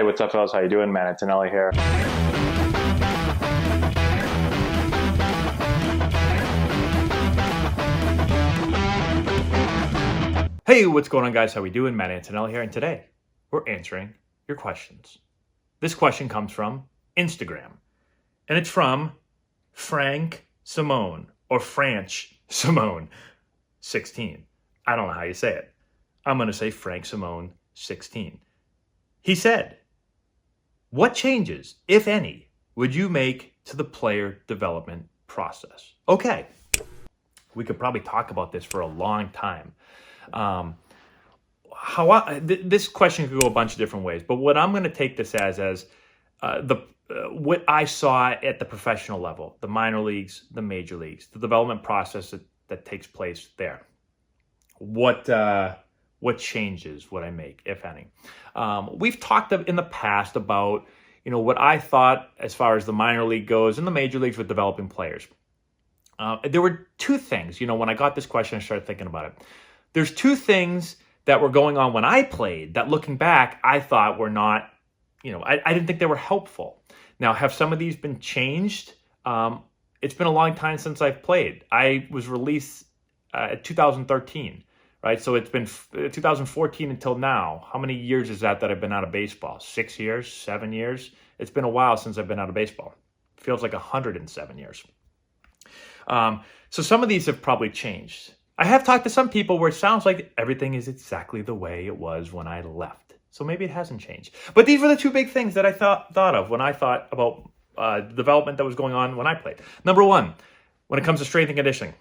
Hey, what's up, fellas? How you doing? Man, Antonelli here. Hey, what's going on, guys? How we doing? Matt Antonelli here, and today we're answering your questions. This question comes from Instagram, and it's from Frank Simone, or Franch Simone 16. I don't know how you say it. I'm going to say Frank Simone 16. He said, what changes, if any, would you make to the player development process? Okay, we could probably talk about this for a long time. This question could go a bunch of different ways, but what I'm going to take this as what I saw at the professional level, the minor leagues, the major leagues, the development process that takes place there. What changes would I make, if any? We've talked in the past about what I thought as far as the minor league goes and the major leagues with developing players. There were two things. When I got this question, I started thinking about it. There's two things that were going on when I played that, looking back, I thought were not, I didn't think they were helpful. Now, have some of these been changed? It's been a long time since I've played. I was released in 2013, right? So it's been 2014 until now. How many years is that I've been out of baseball? 6 years, 7 years? It's been a while since I've been out of baseball. It feels like 107 years. So some of these have probably changed. I have talked to some people where it sounds like everything is exactly the way it was when I left. So maybe it hasn't changed. But these were the two big things that I thought of when I thought about the development that was going on when I played. Number one, when it comes to strength and conditioning.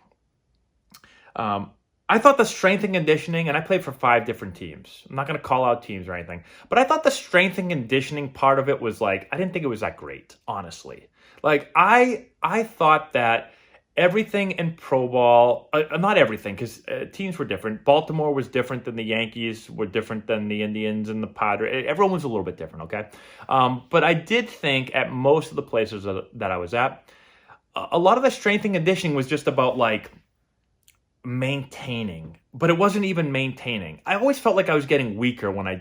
I thought the strength and conditioning, and I played for 5 different teams. I'm not going to call out teams or anything. But I thought the strength and conditioning part of it was I didn't think it was that great, honestly. I thought that everything in pro ball, not everything, because teams were different. Baltimore was different than the Yankees, were different than the Indians and the Padres. Everyone was a little bit different, okay? But I did think at most of the places that I was at, a lot of the strength and conditioning was just about maintaining, but it wasn't even maintaining. I always felt like I was getting weaker when I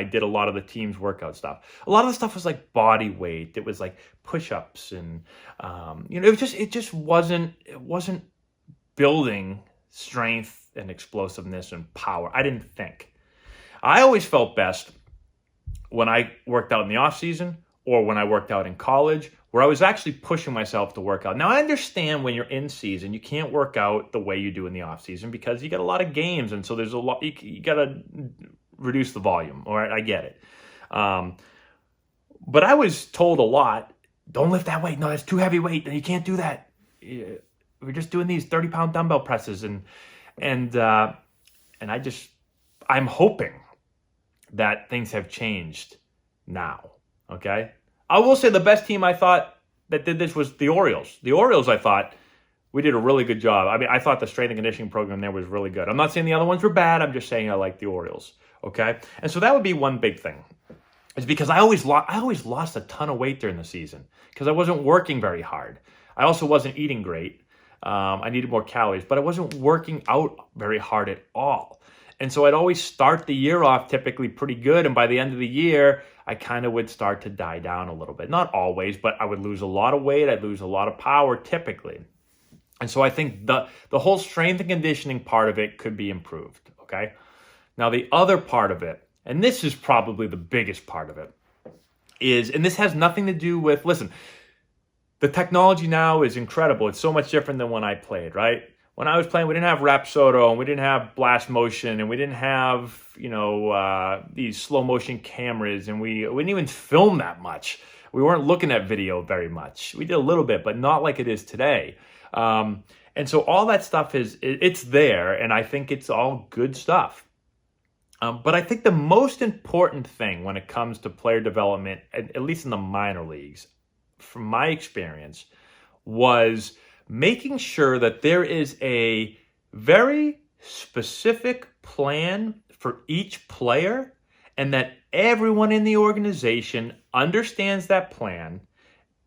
did a lot of the team's workout stuff. A lot of the stuff was body weight. It was push-ups and it just wasn't building strength and explosiveness and power. I didn't think. I always felt best when I worked out in the off season or when I worked out in college, where I was actually pushing myself to work out. Now, I understand when you're in season, you can't work out the way you do in the off season because you got a lot of games, and so there's a lot. You got to reduce the volume. All right, I get it. But I was told a lot, don't lift that weight. No, that's too heavy weight. You can't do that. We're just doing these 30-pound dumbbell presses. And I'm hoping that things have changed now, okay? I will say the best team I thought that did this was the Orioles. The Orioles, I thought, we did a really good job. I mean, I thought the strength and conditioning program there was really good. I'm not saying the other ones were bad. I'm just saying I like the Orioles. Okay, and so that would be one big thing, is because I always lost a ton of weight during the season because I wasn't working very hard. I also wasn't eating great. I needed more calories, but I wasn't working out very hard at all. And so I'd always start the year off typically pretty good, and by the end of the year, I kind of would start to die down a little bit. Not always, but I would lose a lot of weight. I'd lose a lot of power typically. And so I think the whole strength and conditioning part of it could be improved, okay? Now, the other part of it, and this is probably the biggest part of it, is, and this has nothing to do with, listen, the technology now is incredible. It's so much different than when I played, right? When I was playing, we didn't have Rapsodo, and we didn't have blast motion, and we didn't have, these slow motion cameras, and we didn't even film that much. We weren't looking at video very much. We did a little bit, but not like it is today. And so all that stuff it's there, and I think it's all good stuff. But I think the most important thing when it comes to player development, at least in the minor leagues, from my experience, was making sure that there is a very specific plan for each player and that everyone in the organization understands that plan,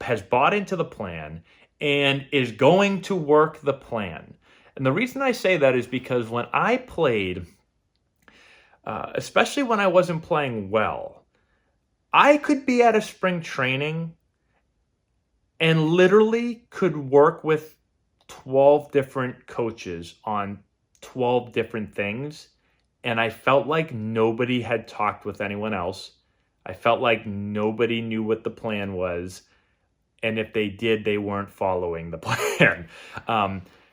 has bought into the plan, and is going to work the plan. And the reason I say that is because when I played, especially when I wasn't playing well, I could be at a spring training and literally could work with 12 different coaches on 12 different things. And I felt like nobody had talked with anyone else. I felt like nobody knew what the plan was. And if they did, they weren't following the plan.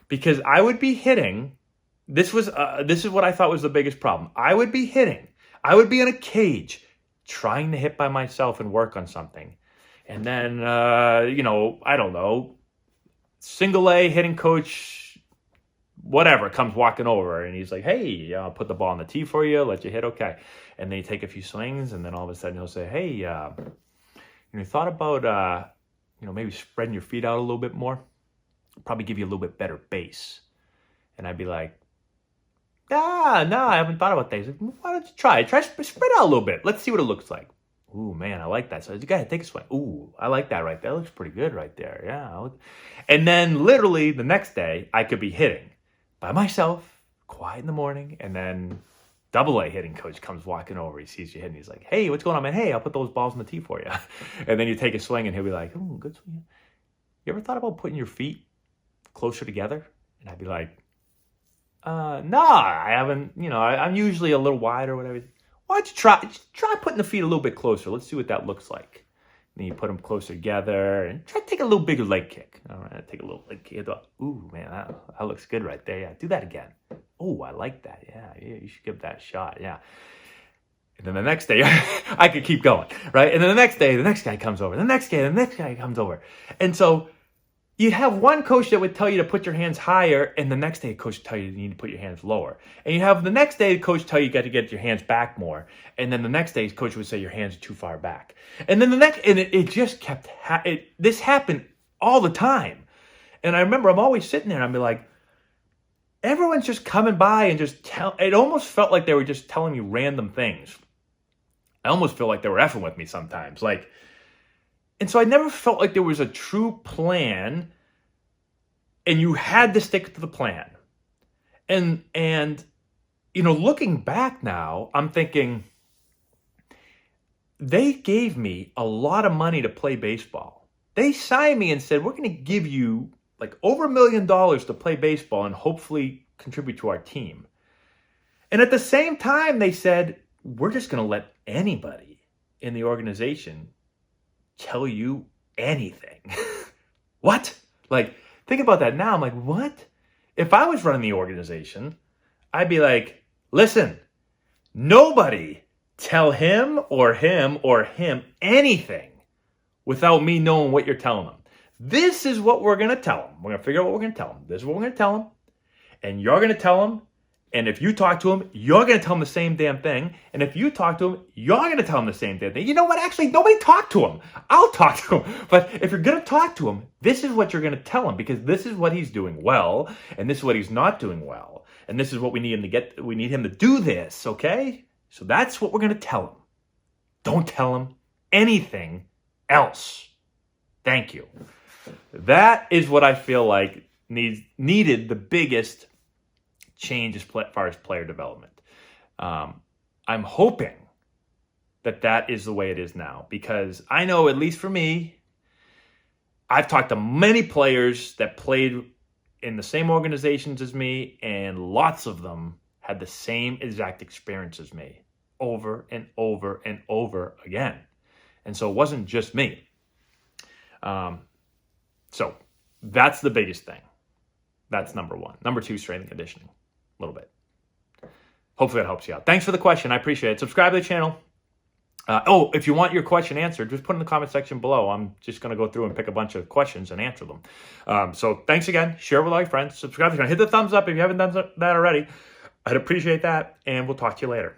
Because I would be hitting, this is what I thought was the biggest problem. I would be in a cage trying to hit by myself and work on something. And then, I don't know, single A hitting coach, whatever, comes walking over and he's like, hey, I'll put the ball on the tee for you, let you hit, okay. And then you take a few swings and then all of a sudden he'll say, hey, you thought about, maybe spreading your feet out a little bit more? Probably give you a little bit better base. And I'd be like, no, I haven't thought about that. He's like, why don't you try spread out a little bit. Let's see what it looks like. Ooh, man, I like that. So go ahead, take a swing. Ooh, I like that right there. That looks pretty good right there. Yeah. And then literally the next day, I could be hitting by myself, quiet in the morning, and then double A hitting coach comes walking over. He sees you hitting. He's like, hey, what's going on, man? Hey, I'll put those balls on the tee for you. And then you take a swing, and he'll be like, ooh, good swing. You ever thought about putting your feet closer together? And I'd be like, no, I haven't. I'm usually a little wide or whatever. Why don't you try putting the feet a little bit closer? Let's see what that looks like. And then you put them closer together and try to take a little bigger leg kick. All right, take a little leg kick. Ooh, man, that looks good right there. Yeah, do that again. Oh, I like that. Yeah, you should give that a shot. Yeah. And then the next day, I could keep going, right? And then the next day, the next guy comes over. The next guy comes over. And so you'd have one coach that would tell you to put your hands higher, and the next day a coach would tell you need to put your hands lower. And you have the next day the coach tell you got to get your hands back more, and then the next day coach would say your hands are too far back. And then it just kept, this happened all the time. And I remember I'm always sitting there and I'd be like, everyone's just coming by and it almost felt like they were just telling me random things. I almost feel like they were effing with me sometimes. And so I never felt like there was a true plan and you had to stick to the plan. And looking back now, I'm thinking they gave me a lot of money to play baseball. They signed me and said, we're going to give you like over $1 million to play baseball and hopefully contribute to our team. And at the same time, they said, we're just going to let anybody in the organization tell you anything. What? Think about that now. I'm like, what? If I was running the organization, I'd be like, listen, nobody tell him or him anything without me knowing what you're telling them. This is what we're going to tell them. We're going to figure out what we're going to tell them. This is what we're going to tell them. And you're going to tell them. And if you talk to him, you're going to tell him the same damn thing. And if you talk to him, you're going to tell him the same damn thing. You know what? Actually, nobody talk to him. I'll talk to him. But if you're going to talk to him, this is what you're going to tell him, because this is what he's doing well, and this is what he's not doing well. And this is what we need him to get. We need him to do this, okay? So that's what we're going to tell him. Don't tell him anything else. Thank you. That is what I feel like needed the biggest change as far as player development. I'm hoping that is the way it is now, because I know, at least for me, I've talked to many players that played in the same organizations as me, and lots of them had the same exact experience as me over and over and over again. And so it wasn't just me. So that's the biggest thing. That's number one. Number two, strength and conditioning. A little bit. Hopefully that helps you out. Thanks for the question. I appreciate it. Subscribe to the channel. If you want your question answered, just put in the comment section below. I'm just going to go through and pick a bunch of questions and answer them. So thanks again. Share with all your friends. Subscribe to the channel. Hit the thumbs up if you haven't done that already. I'd appreciate that. And we'll talk to you later.